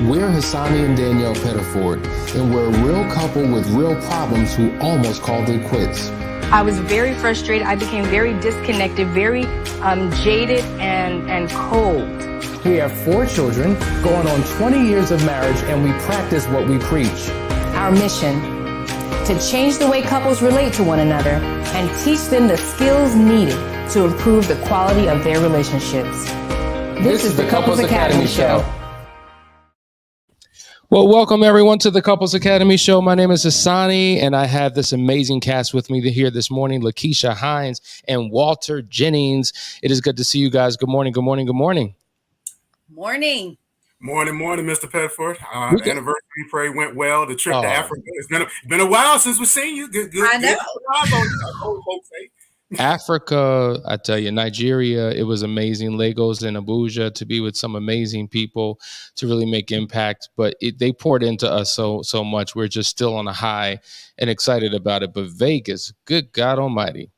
We're Hassani and Danielle Pettiford, and we're a real couple with real problems who almost called it quits. I was very frustrated. I became very disconnected, very jaded and cold. We have 4 children, going on 20 years of marriage, and we practice what we preach. Our mission, to change the way couples relate to one another and teach them the skills needed to improve the quality of their relationships. This is the Couples Academy Show. Well, welcome everyone to the Couples Academy Show. My name is Hassani, and I have this amazing cast with me here this morning, Lakeisha Hines and Walter Jennings. It is good to see you guys. Good morning, good morning, good morning. Morning. Morning, Mr. Pettiford. Anniversary parade went well. The trip to Africa. It's been a while since we've seen you. Good. I know. Africa, I tell you, Nigeria, it was amazing. Lagos and Abuja, to be with some amazing people to really make impact. But they poured into us so much. We're just still on a high and excited about it. But Vegas, good God Almighty.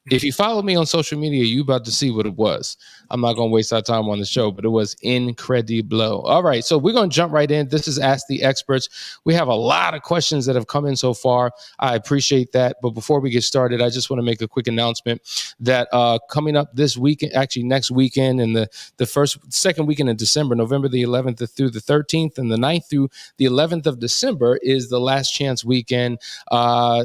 If you follow me on social media, you about to see what it was. I'm not going to waste our time on the show, but it was incredible. All right, so we're going to jump right in. This is Ask the Experts. We have a lot of questions that have come in so far. I appreciate that. But before we get started, I just want to make a quick announcement that coming up this weekend, actually next weekend, and the second weekend in December, November the 11th through the 13th, and the 9th through the 11th of December is the Last Chance weekend.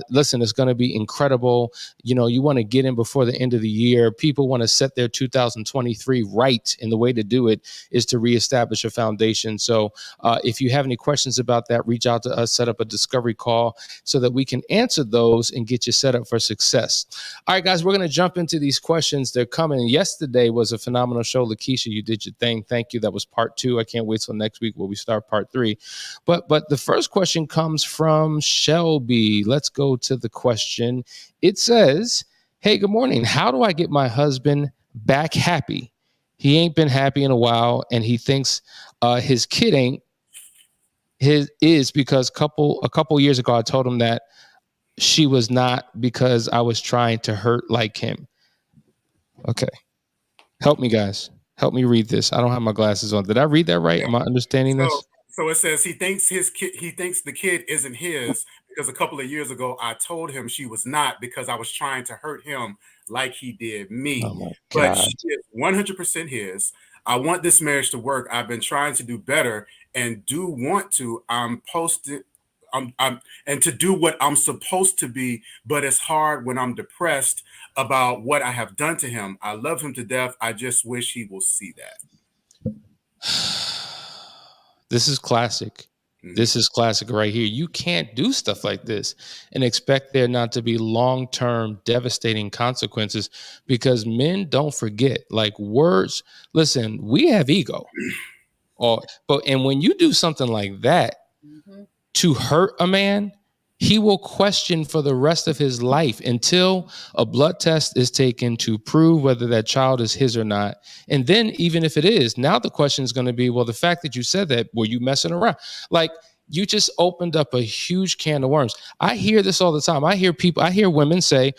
Listen, it's going to be incredible. You know, you want to get in before the end of the year. People want to set their 2023 right, and the way to do it is to reestablish a foundation. So if you have any questions about that, reach out to us, set up a discovery call so that we can answer those and get you set up for success. All right, guys, we're going to jump into these questions. They're coming. Yesterday was a phenomenal show. Lakeisha, you did your thing. Thank you. That was part 2. I can't wait till next week where we start part 3. But the first question comes from Shelby. Let's go to the question. It says, hey, good morning. How do I get my husband back happy? He ain't been happy in a while, and he thinks his kid ain't is because a couple years ago I told him that she was not because I was trying to hurt like him. Okay. Help me, guys. Help me read this. I don't have my glasses on. Did I read that right? Am I understanding this? So it says he thinks the kid isn't his because a couple of years ago I told him she was not because I was trying to hurt him like he did me. Oh but she is 100% his. I want this marriage to work. I've been trying to do better and do want to. I'm and to do what I'm supposed to be, but it's hard when I'm depressed about what I have done to him. I love him to death. I just wish he will see that. This is classic. This is classic right here. You can't do stuff like this and expect there not to be long-term devastating consequences, because men don't forget, like words. Listen, we have ego. And when you do something like that to hurt a man, he will question for the rest of his life until a blood test is taken to prove whether that child is his or not. And then even if it is, now the question is going to be, well, the fact that you said that, were you messing around? Like, you just opened up a huge can of worms. I hear this all the time. I hear women say,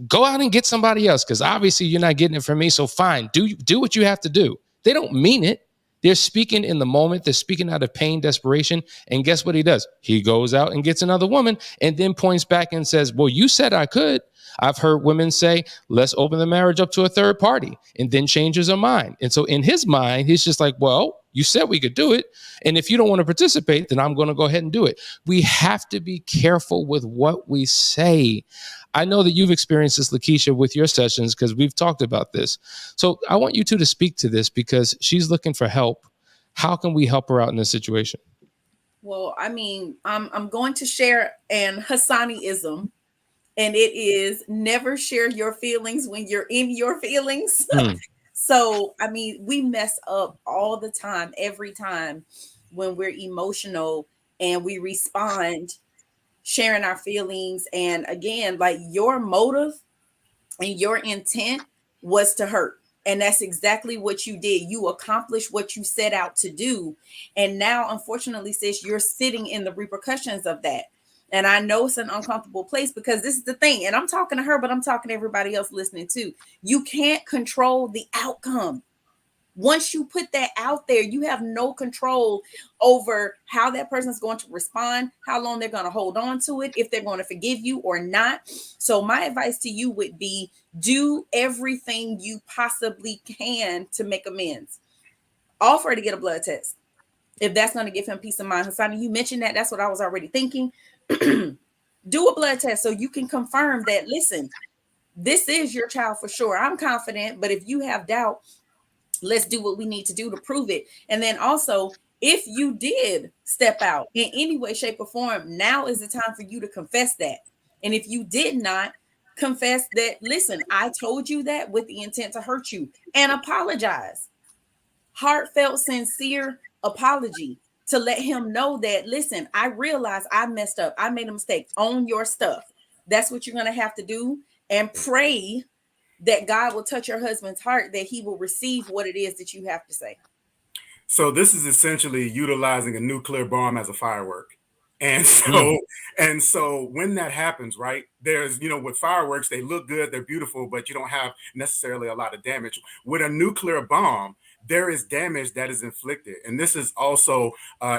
go out and get somebody else because obviously you're not getting it from me. So fine, do what you have to do. They don't mean it. They're speaking in the moment. They're speaking out of pain, desperation. And guess what he does? He goes out and gets another woman and then points back and says, well, you said I could. I've heard women say, let's open the marriage up to a third party, and then changes her mind. And so in his mind, he's just like, well, you said we could do it. And if you don't want to participate, then I'm going to go ahead and do it. We have to be careful with what we say. I know that you've experienced this, Lakeisha, with your sessions because we've talked about this. So I want you two to speak to this because she's looking for help. How can we help her out in this situation? Well, I mean, I'm going to share an Hassani-ism, and it is never share your feelings when you're in your feelings. So, I mean, we mess up all the time, every time when we're emotional and we respond sharing our feelings. And again, like, your motive and your intent was to hurt. And that's exactly what you did. You accomplished what you set out to do. And now, unfortunately, sis, you're sitting in the repercussions of that. And I know it's an uncomfortable place because this is the thing. And I'm talking to her, but I'm talking to everybody else listening too. You can't control the outcome. Once you put that out there, you have no control over how that person is going to respond, how long they're going to hold on to it, if they're going to forgive you or not. So my advice to you would be, do everything you possibly can to make amends. Offer to get a blood test if that's going to give him peace of mind. Hassani, you mentioned that. That's what I was already thinking. Do a blood test so you can confirm that, listen, this is your child for sure. I'm confident, but if you have doubt, let's do what we need to do to prove it. And then also, if you did step out in any way, shape, or form, now is the time for you to confess that. And if you did not, confess that, listen, I told you that with the intent to hurt you, and apologize. Heartfelt, sincere apology to let him know that, listen, I realize I messed up. I made a mistake. Own your stuff. That's what you're going to have to do. And pray that God will touch your husband's heart, that he will receive what it is that you have to say. So this is essentially utilizing a nuclear bomb as a firework. And so when that happens, right, there's, with fireworks, they look good, they're beautiful, but you don't have necessarily a lot of damage. With a nuclear bomb, there is damage that is inflicted. And this is also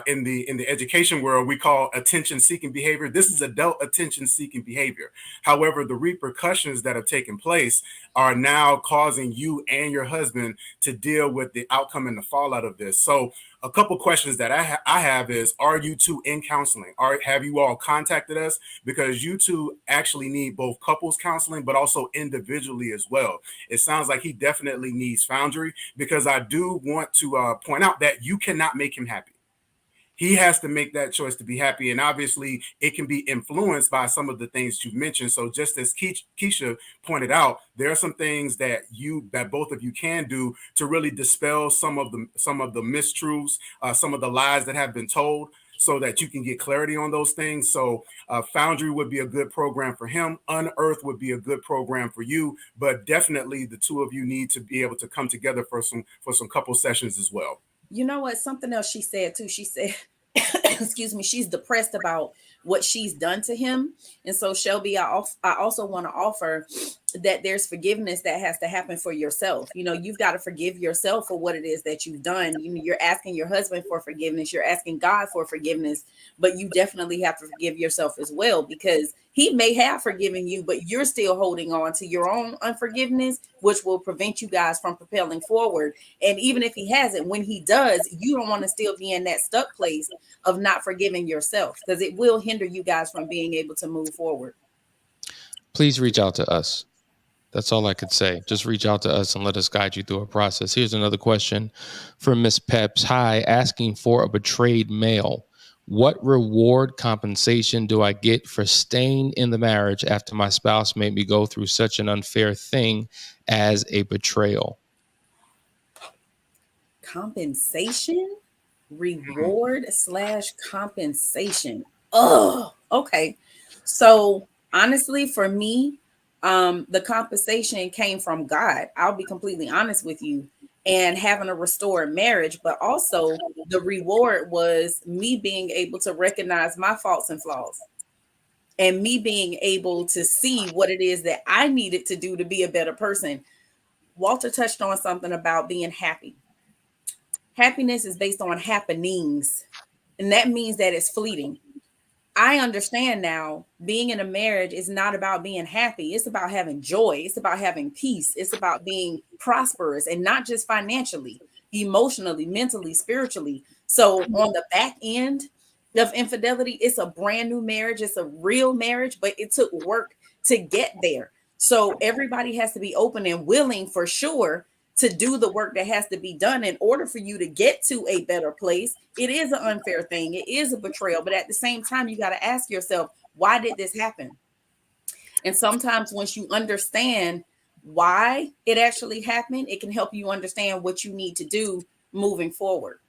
in the education world, we call attention-seeking behavior. This is adult attention-seeking behavior. However, the repercussions that have taken place are now causing you and your husband to deal with the outcome and the fallout of this. So a couple questions that I have is, are you two in counseling? Have you all contacted us? Because you two actually need both couples counseling, but also individually as well. It sounds like he definitely needs Foundry, because I do want to point out that you cannot make him happy. He has to make that choice to be happy. And obviously it can be influenced by some of the things you've mentioned. So just as Keisha pointed out, there are some things that both of you can do to really dispel some of the mistruths, some of the lies that have been told, so that you can get clarity on those things. So Foundry would be a good program for him. Unearth would be a good program for you, but definitely the two of you need to be able to come together for some couple sessions as well. You know what? Something else she said too. She said, excuse me, she's depressed about what she's done to him. And so, Shelby, I also want to offer that there's forgiveness that has to happen for yourself. You've got to forgive yourself for what it is that you've done. You're asking your husband for forgiveness. You're asking God for forgiveness, but you definitely have to forgive yourself as well, because he may have forgiven you, but you're still holding on to your own unforgiveness, which will prevent you guys from propelling forward. And even if he hasn't, when he does, you don't want to still be in that stuck place of not forgiving yourself, because it will hinder you guys from being able to move forward. Please reach out to us. That's all I could say. Just reach out to us and let us guide you through a process. Here's another question from Miss Peps. Hi, asking for a betrayed male. What reward compensation do I get for staying in the marriage after my spouse made me go through such an unfair thing as a betrayal? Compensation? Reward / compensation. Oh, okay. So honestly, for me, the compensation came from God. I'll be completely honest with you, and having a restored marriage, but also the reward was me being able to recognize my faults and flaws, and me being able to see what it is that I needed to do to be a better person. Walter touched on something about being happy. Happiness is based on happenings, and that means that it's fleeting. I understand now, being in a marriage is not about being happy. It's about having joy. It's about having peace. It's about being prosperous, and not just financially, emotionally, mentally, spiritually. So on the back end of infidelity, it's a brand new marriage. It's a real marriage, but it took work to get there. So everybody has to be open and willing, for sure, to do the work that has to be done in order for you to get to a better place. It is an unfair thing. It is a betrayal. But at the same time, you got to ask yourself, why did this happen? And sometimes once you understand why it actually happened, it can help you understand what you need to do moving forward.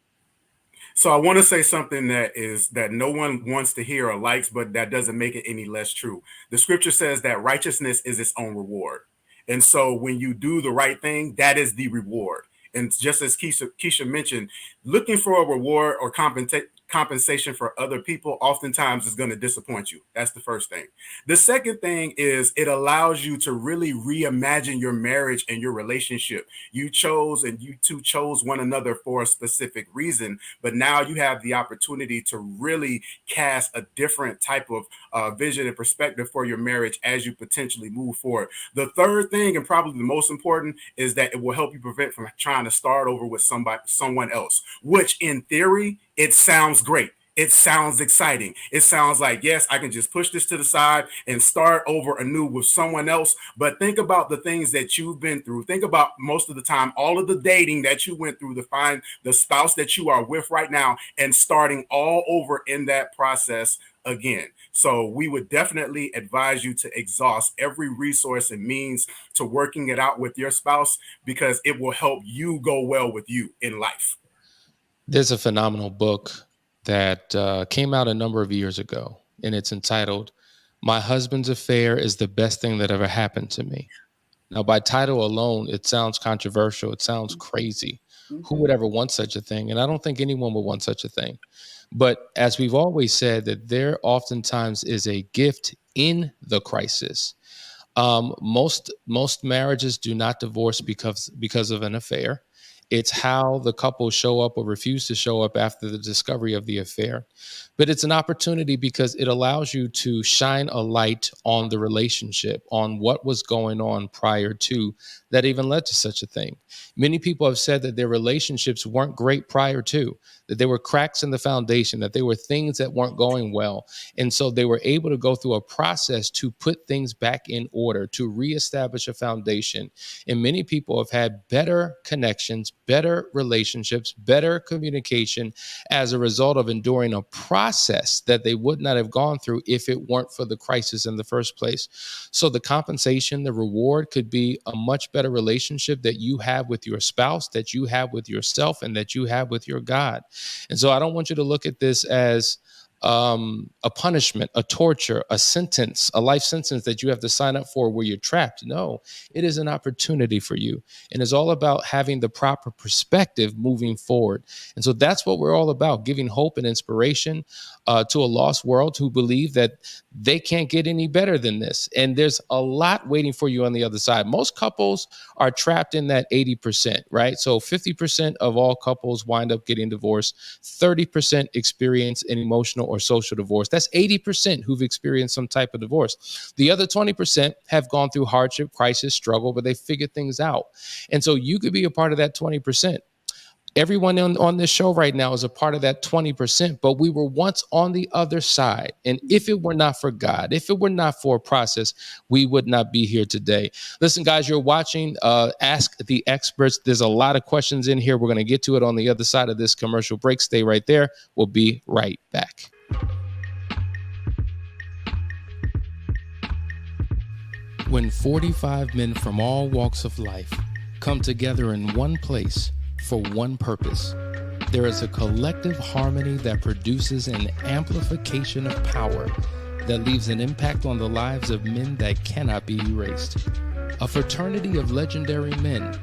So I want to say something that no one wants to hear or likes, but that doesn't make it any less true. The scripture says that righteousness is its own reward. And so when you do the right thing, that is the reward. And just as Keisha mentioned, looking for a reward or compensation compensation for other people oftentimes is going to disappoint you. That's the first thing. The second thing is it allows you to really reimagine your marriage and your relationship. You two chose one another for a specific reason, but now you have the opportunity to really cast a different type of vision and perspective for your marriage as you potentially move forward. The third thing, and probably the most important, is that it will help you prevent from trying to start over with someone else, which in theory, it sounds great. It sounds exciting. It sounds like, yes, I can just push this to the side and start over anew with someone else. But think about the things that you've been through. Think about most of the time, all of the dating that you went through to find the spouse that you are with right now and starting all over in that process again. So we would definitely advise you to exhaust every resource and means to working it out with your spouse, because it will help you go well with you in life. There's a phenomenal book that came out a number of years ago, and it's entitled, "My Husband's Affair is the Best Thing That Ever Happened to Me." Now, by title alone, it sounds controversial. It sounds crazy. Who would ever want such a thing? And I don't think anyone would want such a thing. But as we've always said, that there oftentimes is a gift in the crisis. Most marriages do not divorce because of an affair. It's how the couple show up or refuse to show up after the discovery of the affair. But it's an opportunity because it allows you to shine a light on the relationship, on what was going on prior to that even led to such a thing. Many people have said that their relationships weren't great prior to, that there were cracks in the foundation, that there were things that weren't going well. And so they were able to go through a process to put things back in order, to reestablish a foundation. And many people have had better connections, better relationships, better communication as a result of enduring a process that they would not have gone through if it weren't for the crisis in the first place. So the compensation, the reward could be a much better relationship that you have with your spouse, that you have with yourself, and that you have with your God. And so I don't want you to look at this as a punishment, a torture, a sentence, a life sentence that you have to sign up for where you're trapped. No, it is an opportunity for you. And it's all about having the proper perspective moving forward. And so that's what we're all about, giving hope and inspiration to a lost world who believe that they can't get any better than this. And there's a lot waiting for you on the other side. Most couples are trapped in that 80%, right? So 50% of all couples wind up getting divorced. 30% experience an emotional or social divorce. That's 80% who've experienced some type of divorce. The other 20% have gone through hardship, crisis, struggle, but they figured things out. And so you could be a part of that 20%. Everyone on this show right now is a part of that 20%, but we were once on the other side. And if it were not for God, if it were not for a process, we would not be here today. Listen, guys, you're watching Ask the Experts. There's a lot of questions in here. We're going to get to it on the other side of this commercial break. Stay right there. We'll be right back. When 45 men from all walks of life come together in one place for one purpose, there is a collective harmony that produces an amplification of power that leaves an impact on the lives of men that cannot be erased. A fraternity of legendary men,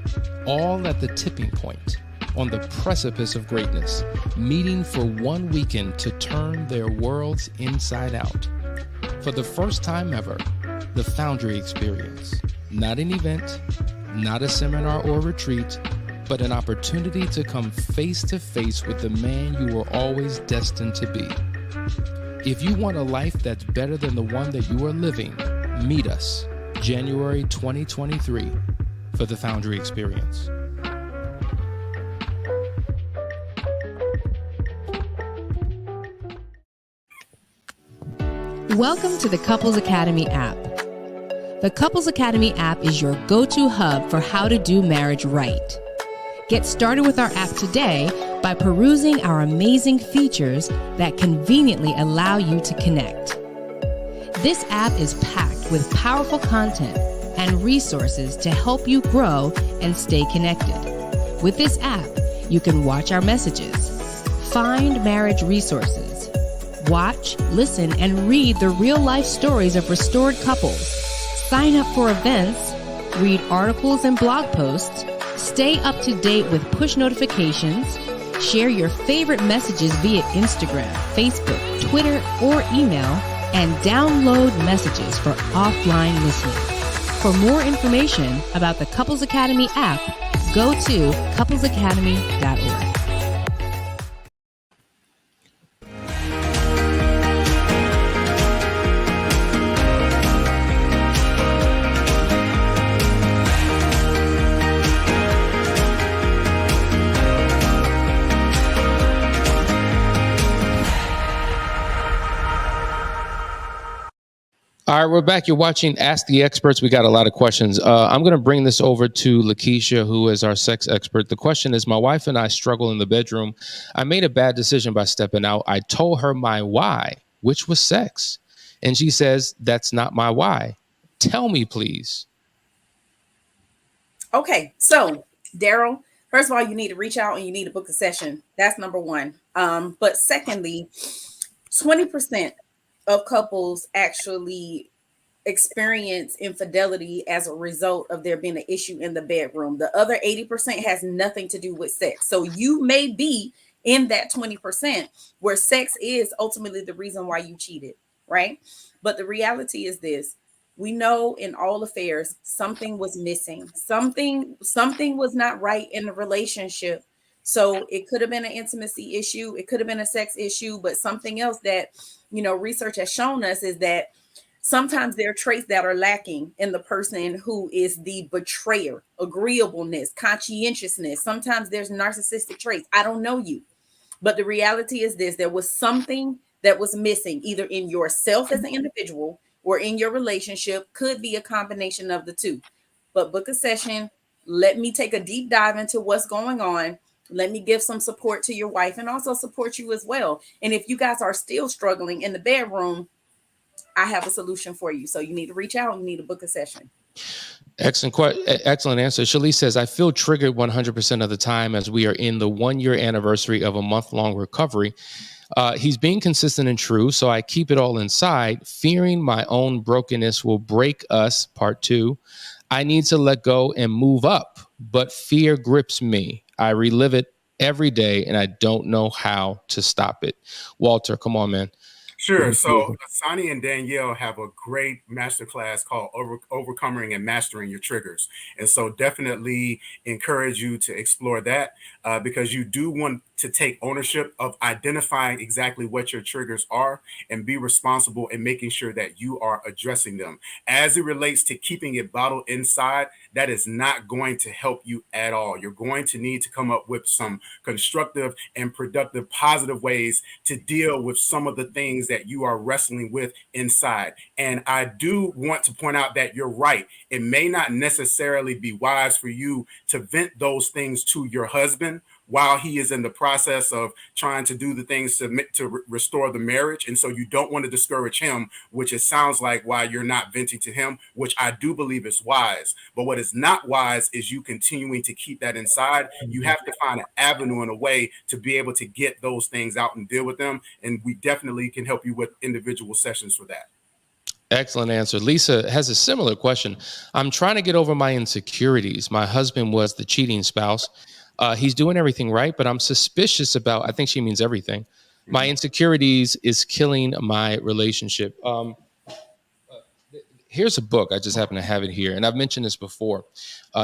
all at the tipping point, on the precipice of greatness, meeting for one weekend to turn their worlds inside out. For the first time ever, the Foundry Experience. Not an event, not a seminar or retreat, but an opportunity to come face to face with the man you were always destined to be. If you want a life that's better than the one that you are living, meet us January 2023 for the Foundry Experience. Welcome to the Couples Academy app. The Couples Academy app is your go-to hub for how to do marriage right. Get started with our app today by perusing our amazing features that conveniently allow you to connect. This app is packed with powerful content and resources to help you grow and stay connected. With this app, you can watch our messages, find marriage resources, watch, listen, and read the real-life stories of restored couples, sign up for events, read articles and blog posts, stay up to date with push notifications, Share your favorite messages via Instagram, Facebook, Twitter, or email, and download messages for offline listening. For more information about the Couples Academy app, go to couplesacademy.org. All right, we're back. You're watching Ask the Experts. We got a lot of questions. I'm going to bring this over to Lakeisha, who is our sex expert. The question is, my wife and I struggle in the bedroom. I made a bad decision by stepping out. I told her my why, which was sex. And she says, that's not my why. Tell me, please. Okay, so Daryl, first of all, you need to reach out and you need to book a session. That's number one. But secondly, 20% of couples actually experience infidelity as a result of there being an issue in the bedroom. The other 80% has nothing to do with sex. So you may be in that 20% where sex is ultimately the reason why you cheated, right? But the reality is this: we know in all affairs something was missing, something was not right in the relationship. So it could have been an intimacy issue, it could have been a sex issue, but something else that, you know, research has shown us is that sometimes there are traits that are lacking in the person who is the betrayer: agreeableness, conscientiousness. Sometimes there's narcissistic traits. I don't know you, but the reality is this: there was something that was missing, either in yourself as an individual or in your relationship. Could be a combination of the two. But book a session. Let me take a deep dive into what's going on. Let me give some support to your wife and also support you as well. And if you guys are still struggling in the bedroom, I have a solution for you. So you need to reach out and you need to book a session. Excellent answer. Shalice says, I feel triggered 100% of the time as we are in the 1-year anniversary of a month-long recovery. He's being consistent and true, so I keep it all inside, fearing my own brokenness will break us. Part 2. I need to let go and move up, but fear grips me. I relive it every day, and I don't know how to stop it. Walter, come on, man. Sure. So Sonny and Danielle have a great masterclass called Overcoming and Mastering Your Triggers. And so definitely encourage you to explore that because you do want to take ownership of identifying exactly what your triggers are and be responsible in making sure that you are addressing them. As it relates to keeping it bottled inside, that is not going to help you at all. You're going to need to come up with some constructive and productive, positive ways to deal with some of the things that you are wrestling with inside. And I do want to point out that you're right. It may not necessarily be wise for you to vent those things to your husband while he is in the process of trying to do the things to restore the marriage. And so you don't want to discourage him, which it sounds like why you're not venting to him, which I do believe is wise. But what is not wise is you continuing to keep that inside. You have to find an avenue and a way to be able to get those things out and deal with them. And we definitely can help you with individual sessions for that. Excellent answer. Lisa has a similar question. I'm trying to get over my insecurities. My husband was the cheating spouse. He's doing everything right, but I'm suspicious about, I think she means everything. My insecurities is killing my relationship. Here's a book. I just happen to have it here. And I've mentioned this before.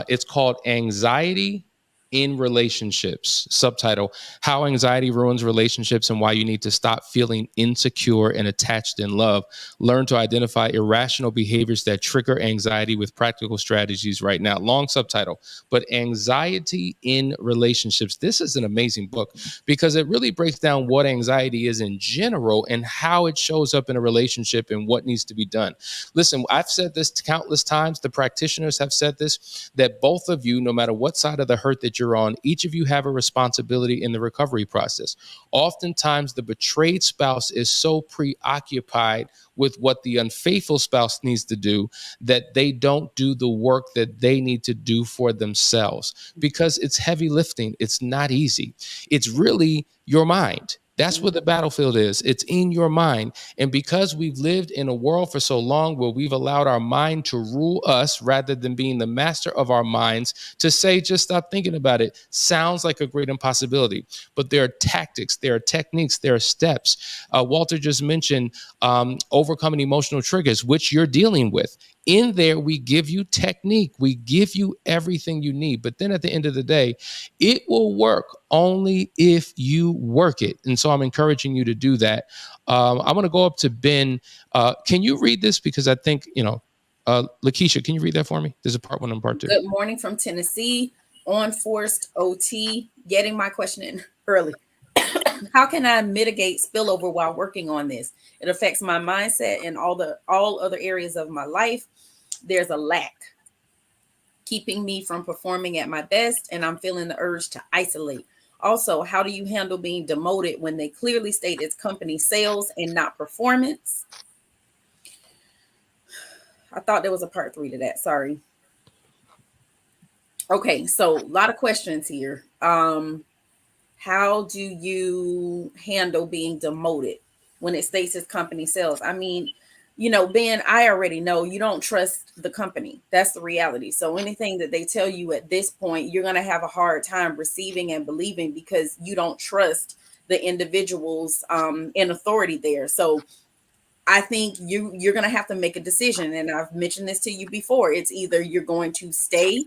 It's called Anxiety in Relationships. Subtitle: How Anxiety Ruins Relationships and Why You Need to Stop Feeling Insecure and Attached in Love. Learn to identify irrational behaviors that trigger anxiety with practical strategies right now. Long subtitle, but Anxiety in Relationships. This is an amazing book because it really breaks down what anxiety is in general and how it shows up in a relationship and what needs to be done. Listen, I've said this countless times. The practitioners have said this, that both of you, no matter what side of the hurt that you're on, each of you have a responsibility in the recovery process. Oftentimes, the betrayed spouse is so preoccupied with what the unfaithful spouse needs to do that they don't do the work that they need to do for themselves because it's heavy lifting. It's not easy. It's really your mind. That's where the battlefield is. It's in your mind. And because we've lived in a world for so long where we've allowed our mind to rule us rather than being the master of our minds, to say, just stop thinking about it, sounds like a great impossibility. But there are tactics, there are techniques, there are steps. Walter just mentioned overcoming emotional triggers, which you're dealing with. In there, we give you technique, we give you everything you need. But then at the end of the day, it will work only if you work it. And so I'm encouraging you to do that. I'm going to go up to Ben. Can you read this? Because I think, Lakeisha, can you read that for me? There's a part 1 and part 2. Good morning from Tennessee. On forced OT, getting my question in early. How can I mitigate spillover while working on this? It affects my mindset and all other areas of my life. There's a lack keeping me from performing at my best, and I'm feeling the urge to isolate. Also, how do you handle being demoted when they clearly state it's company sales and not performance? I thought there was a part 3 to that. Sorry. Okay, so a lot of questions here. How do you handle being demoted when it states it's company sales? I mean, Ben, I already know you don't trust the company. That's the reality. So anything that they tell you at this point, you're going to have a hard time receiving and believing because you don't trust the individuals in authority there. So I think you're going to have to make a decision. And I've mentioned this to you before. It's either you're going to stay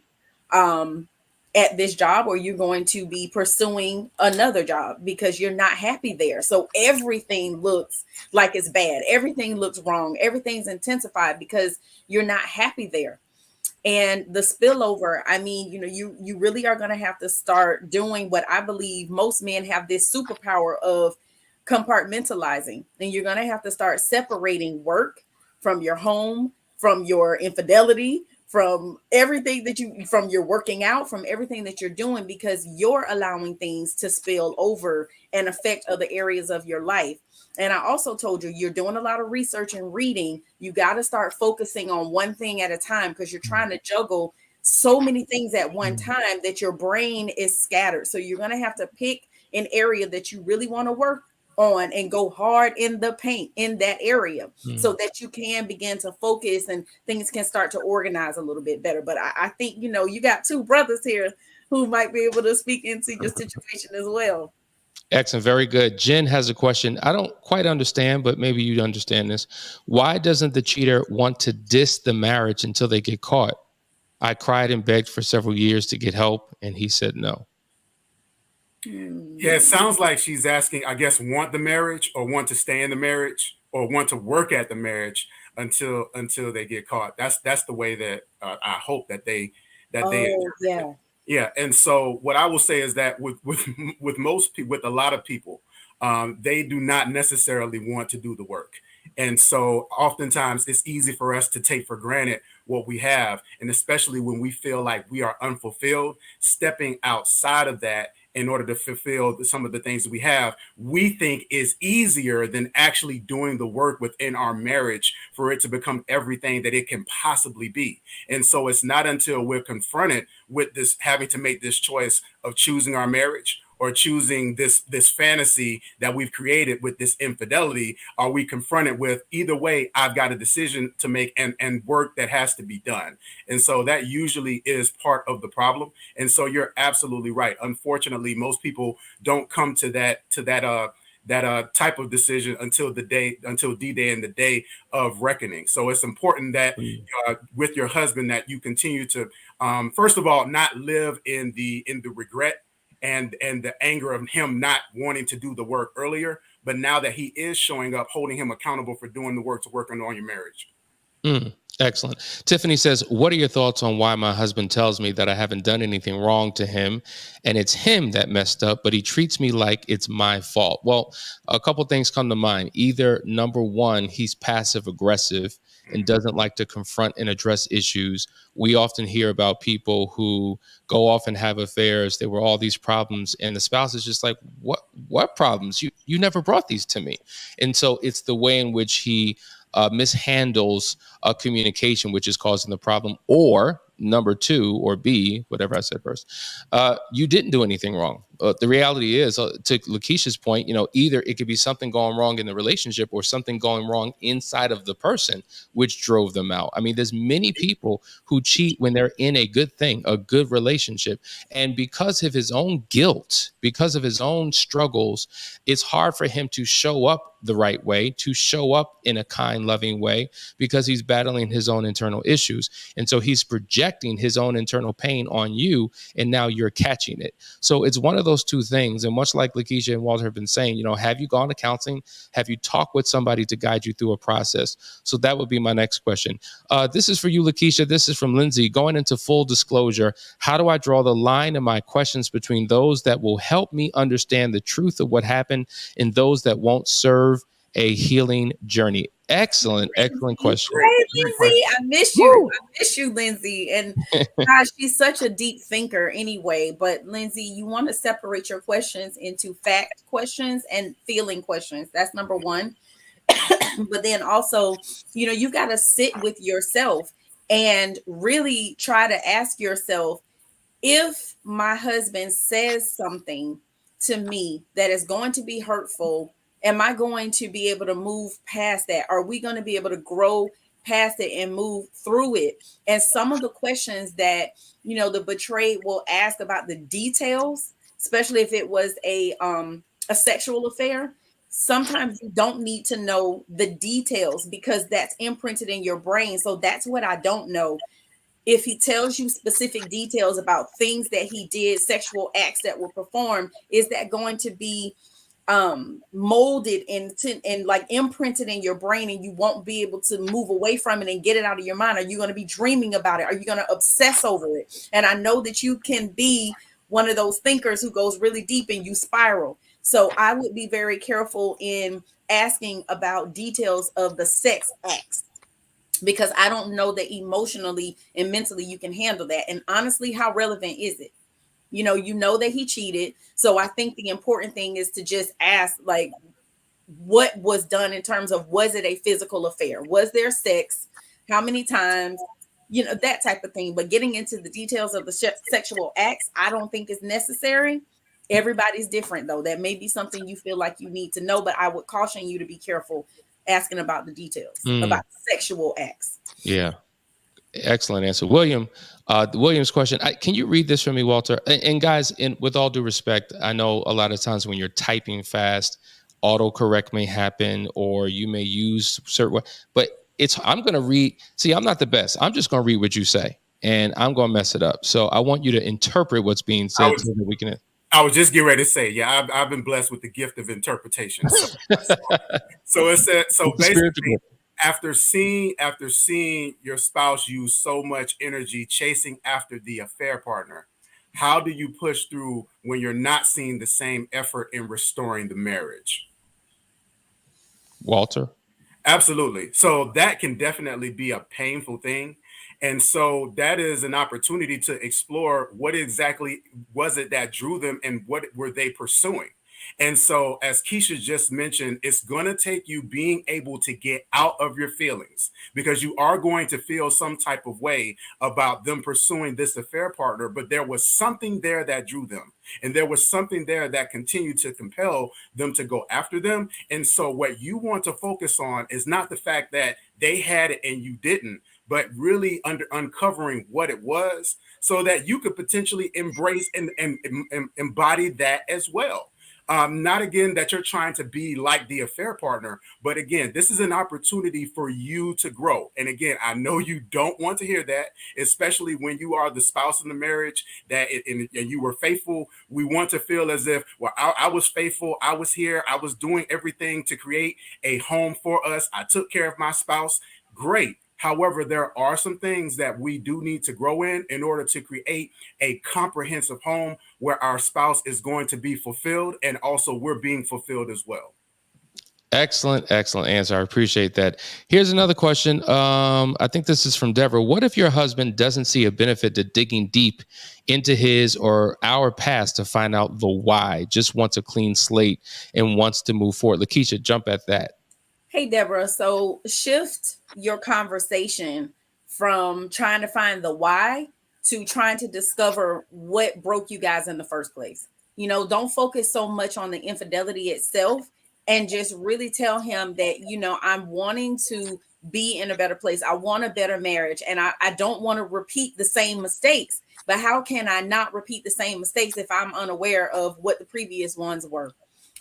at this job or you're going to be pursuing another job because you're not happy there. So everything looks like it's bad. Everything looks wrong. Everything's intensified because you're not happy there. And the spillover, I mean, you really are going to have to start doing what I believe most men have this superpower of compartmentalizing. And you're going to have to start separating work from your home, from your infidelity, from everything from your working out, from everything that you're doing, because you're allowing things to spill over and affect other areas of your life. And I also told you, you're doing a lot of research and reading. You got to start focusing on one thing at a time because you're trying to juggle so many things at one time that your brain is scattered. So you're going to have to pick an area that you really want to work on and go hard in the paint in that area so that you can begin to focus and things can start to organize a little bit better. But I think, you got 2 brothers here who might be able to speak into your situation as well. Excellent. Very good. Jen has a question. I don't quite understand, but maybe you understand this. Why doesn't the cheater want to diss the marriage until they get caught? I cried and begged for several years to get help, and he said no. Yeah, it sounds like she's asking, I guess, want the marriage or want to stay in the marriage or want to work at the marriage until they get caught. That's the way that I hope that they yeah. Yeah, and so what I will say is that with most people, with a lot of people, they do not necessarily want to do the work. And so oftentimes it's easy for us to take for granted what we have. And especially when we feel like we are unfulfilled, stepping outside of that in order to fulfill some of the things that we have, we think is easier than actually doing the work within our marriage for it to become everything that it can possibly be. And so it's not until we're confronted with this, having to make this choice of choosing our marriage or choosing this fantasy that we've created with this infidelity, are we confronted with, either way, I've got a decision to make and work that has to be done. And so that usually is part of the problem. And so you're absolutely right. Unfortunately, most people don't come to that type of decision until D-Day and the day of reckoning. So it's important that with your husband that you continue to, first of all, not live in the regret and the anger of him not wanting to do the work earlier, but now that he is showing up, holding him accountable for doing the work to work on your marriage. Excellent. Tiffany says, what are your thoughts on why my husband tells me that I haven't done anything wrong to him and it's him that messed up, but he treats me like it's my fault? Well, a couple things come to mind. Either, number one, he's passive aggressive and doesn't like to confront and address issues. We often hear about people who go off and have affairs. There were all these problems, and the spouse is just like, what problems? You never brought these to me. And so it's the way in which he mishandles communication, which is causing the problem. Or number two, or B, whatever I said first, you didn't do anything wrong. the reality is, to Lakeisha's point, either it could be something going wrong in the relationship or something going wrong inside of the person, which drove them out. I mean, there's many people who cheat when they're in a good thing, a good relationship. And because of his own guilt, because of his own struggles, it's hard for him to show up the right way, to show up in a kind, loving way, because he's battling his own internal issues. And so he's projecting his own internal pain on you, and now you're catching it. So it's one of those two things. And much like Lakeisha and Walter have been saying, have you gone to counseling? Have you talked with somebody to guide you through a process? So that would be my next question. This is for you, Lakeisha. This is from Lindsay. Going into full disclosure, how do I draw the line in my questions between those that will help me understand the truth of what happened and those that won't serve a healing journey? Excellent question. Hey, Lindsay, I miss you. I miss you, Lindsay. And gosh, she's such a deep thinker anyway. But Lindsay, you want to separate your questions into fact questions and feeling questions. That's number one. But then also, you got to sit with yourself and really try to ask yourself, if my husband says something to me that is going to be hurtful, am I going to be able to move past that? Are we going to be able to grow past it and move through it? And some of the questions that, the betrayed will ask about the details, especially if it was a sexual affair, sometimes you don't need to know the details because that's imprinted in your brain. So that's what I don't know. If he tells you specific details about things that he did, sexual acts that were performed, is that going to be molded and like imprinted in your brain, and you won't be able to move away from it and get it out of your mind? Are you going to be dreaming about it? Are you going to obsess over it? And I know that you can be one of those thinkers who goes really deep and you spiral. So I would be very careful in asking about details of the sex acts, because I don't know that emotionally and mentally you can handle that. And honestly, how relevant is it? You know that he cheated. So I think the important thing is to just ask, like, what was done in terms of, was it a physical affair? Was there sex? How many times? That type of thing. But getting into the details of the sexual acts, I don't think is necessary. Everybody's different, though. That may be something you feel like you need to know, but I would caution you to be careful asking about the details about sexual acts. Yeah. Excellent answer. William's question. Can you read this for me, Walter? And guys, with all due respect, I know a lot of times when you're typing fast, autocorrect may happen, or you may use certain, but I'm going to read. See, I'm not the best. I'm just going to read what you say, and I'm going to mess it up. So I want you to interpret what's being said so that we can. I was just getting ready to say, yeah, I've been blessed with the gift of interpretation. So it said, so basically, after seeing your spouse use so much energy chasing after the affair partner, how do you push through when you're not seeing the same effort in restoring the marriage? Walter? Absolutely. So that can definitely be a painful thing. And so that is an opportunity to explore what exactly was it that drew them and what were they pursuing. And so, as Keisha just mentioned, it's going to take you being able to get out of your feelings, because you are going to feel some type of way about them pursuing this affair partner. But there was something there that drew them, and there was something there that continued to compel them to go after them. And so what you want to focus on is not the fact that they had it and you didn't, but really uncovering what it was so that you could potentially embrace and embody that as well. Not again that you're trying to be like the affair partner, but again, this is an opportunity for you to grow. And again, I know you don't want to hear that, especially when you are the spouse in the marriage and you were faithful. We want to feel as if, well, I was faithful. I was here. I was doing everything to create a home for us. I took care of my spouse. Great. However, there are some things that we do need to grow in order to create a comprehensive home where our spouse is going to be fulfilled, and also we're being fulfilled as well. Excellent answer. I appreciate that. Here's another question. I think this is from Deborah. What if your husband doesn't see a benefit to digging deep into his or our past to find out the why, just wants a clean slate and wants to move forward? Lakeisha, jump at that. Hey, Deborah. So shift your conversation from trying to find the why to trying to discover what broke you guys in the first place. You know, don't focus so much on the infidelity itself, and just really tell him that, you know, I'm wanting to be in a better place. I want a better marriage, and I don't want to repeat the same mistakes. But how can I not repeat the same mistakes if I'm unaware of what the previous ones were?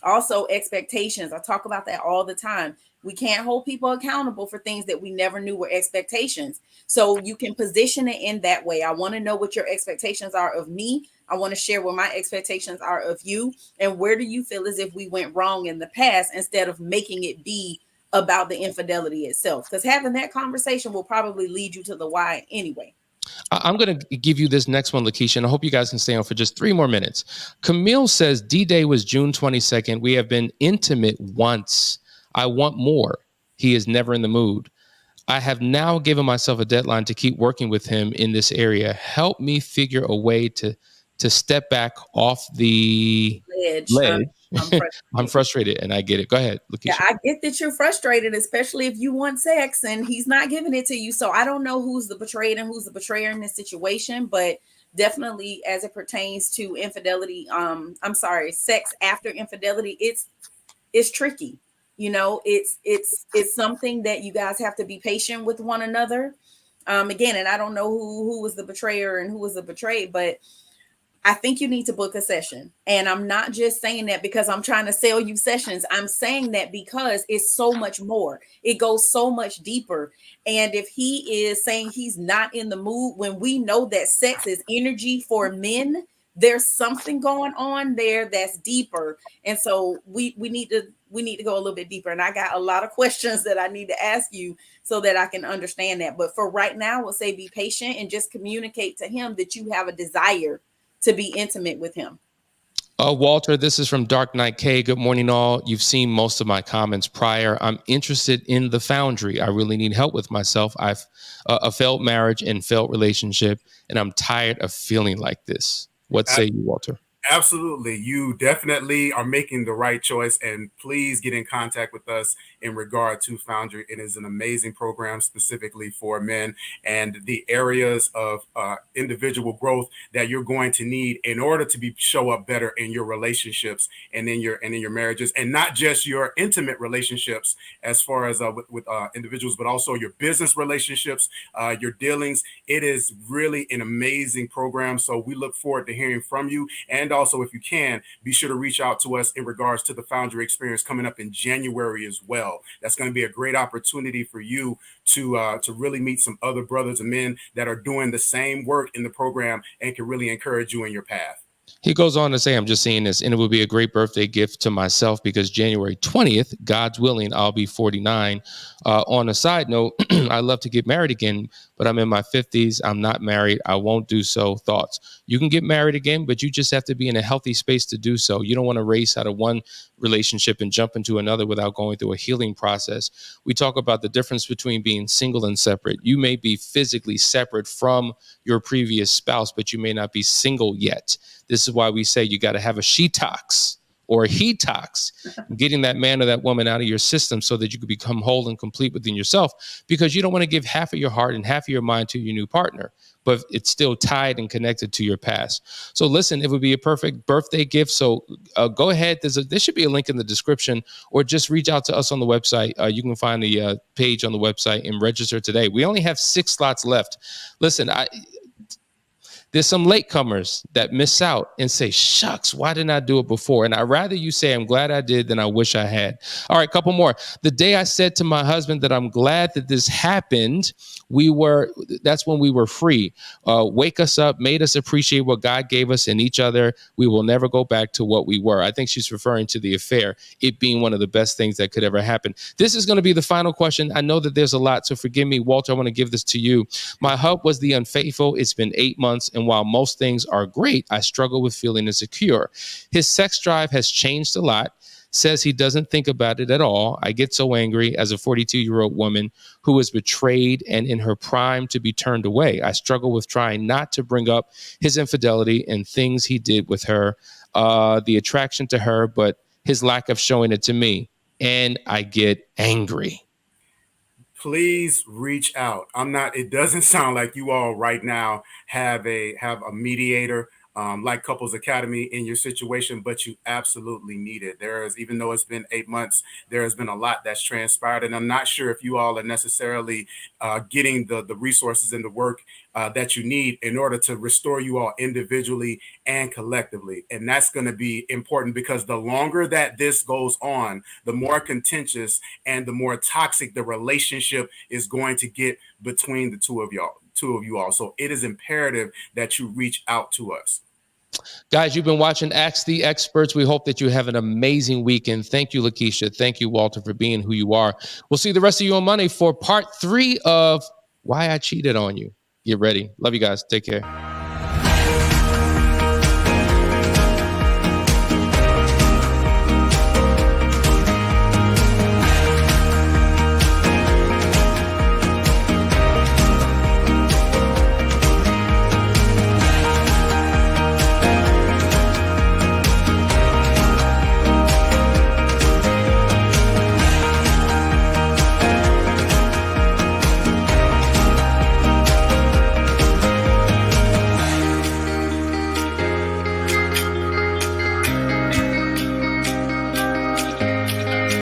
Also, expectations. I talk about that all the time. We can't hold people accountable for things that we never knew were expectations. So you can position it in that way. I want to know what your expectations are of me. I want to share what my expectations are of you. And where do you feel as if we went wrong in the past, instead of making it be about the infidelity itself? Because having that conversation will probably lead you to the why anyway. I'm going to give you this next one, Lakeisha, and I hope you guys can stay on for just 3 more minutes. Camille says, D-Day was June 22nd. We have been intimate once. I want more. He is never in the mood. I have now given myself a deadline to keep working with him in this area. Help me figure a way to step back off the ledge. I'm frustrated, and I get it. Go ahead, Lakeisha. Yeah, I get that you're frustrated, especially if you want sex and he's not giving it to you. So I don't know who's the betrayed and who's the betrayer in this situation, but definitely as it pertains to infidelity, sex after infidelity, it's tricky. You know, it's something that you guys have to be patient with one another. Again, and I don't know who was the betrayer and who was the betrayed, but I think you need to book a session. And I'm not just saying that because I'm trying to sell you sessions. I'm saying that because it's so much more. It goes so much deeper. And if he is saying he's not in the mood, when we know that sex is energy for men, there's something going on there that's deeper. And so we need to go a little bit deeper. And I got a lot of questions that I need to ask you so that I can understand that. But for right now, we'll say be patient and just communicate to him that you have a desire to be intimate with him. Walter, this is from Dark Knight K. Good morning, all. You've seen most of my comments prior. I'm interested in the Foundry. I really need help with myself. I've a failed marriage and failed relationship, and I'm tired of feeling like this. What say you, Walter? Absolutely. You definitely are making the right choice, and please get in contact with us in regard to Foundry. It is an amazing program specifically for men and the areas of individual growth that you're going to need in order to show up better in your relationships and in your marriages, and not just your intimate relationships as far as with individuals, but also your business relationships, your dealings. It is really an amazing program. So we look forward to hearing from you. And also, if you can, be sure to reach out to us in regards to the Foundry experience coming up in January as well. That's going to be a great opportunity for you to really meet some other brothers and men that are doing the same work in the program and can really encourage you in your path. He goes on to say, I'm just seeing this, and it would be a great birthday gift to myself because January 20th, God's willing, I'll be 49. On a side note, I love to get married again, but I'm in my 50s. I'm not married. I won't do so. Thoughts? You can get married again, but you just have to be in a healthy space to do so. You don't want to race out of one relationship and jump into another without going through a healing process. We talk about the difference between being single and separate. You may be physically separate from your previous spouse, but you may not be single yet. This is why we say you got to have a she-tox or a he-tox, getting that man or that woman out of your system so that you can become whole and complete within yourself, because you don't want to give half of your heart and half of your mind to your new partner, but it's still tied and connected to your past. So listen, it would be a perfect birthday gift. So go ahead. There should be a link in the description, or just reach out to us on the website. You can find the page on the website and register today. We only have 6 slots left. Listen, there's some latecomers that miss out and say, shucks, why didn't I do it before? And I'd rather you say, I'm glad I did, than I wish I had. All right, couple more. The day I said to my husband that I'm glad that this happened, that's when we were free. Wake us up, made us appreciate what God gave us in each other. We will never go back to what we were. I think she's referring to the affair, it being one of the best things that could ever happen. This is going to be the final question. I know that there's a lot, so forgive me. Walter, I want to give this to you. My hub was the unfaithful. It's been 8 months, and while most things are great, I struggle with feeling insecure. His sex drive has changed a lot. Says he doesn't think about it at all. I get so angry as a 42-year-old woman who was betrayed and in her prime to be turned away. I struggle with trying not to bring up his infidelity and things he did with her, the attraction to her, but his lack of showing it to me. And I get angry. Please reach out. It doesn't sound like you all right now have a mediator. like Couples Academy in your situation, but you absolutely need it. Even though it's been 8 months, there has been a lot that's transpired, and I'm not sure if you all are necessarily getting the resources and the work that you need in order to restore you all individually and collectively. And that's going to be important, because the longer that this goes on, the more contentious and the more toxic the relationship is going to get between the two of you all. So it is imperative that you reach out to us. Guys, you've been watching Ask the Experts. We hope that you have an amazing weekend. Thank you, Lakeisha. Thank you, Walter, for being who you are. We'll see the rest of you on Monday for part 3 of Why I Cheated on You. Get ready. Love you guys. Take care.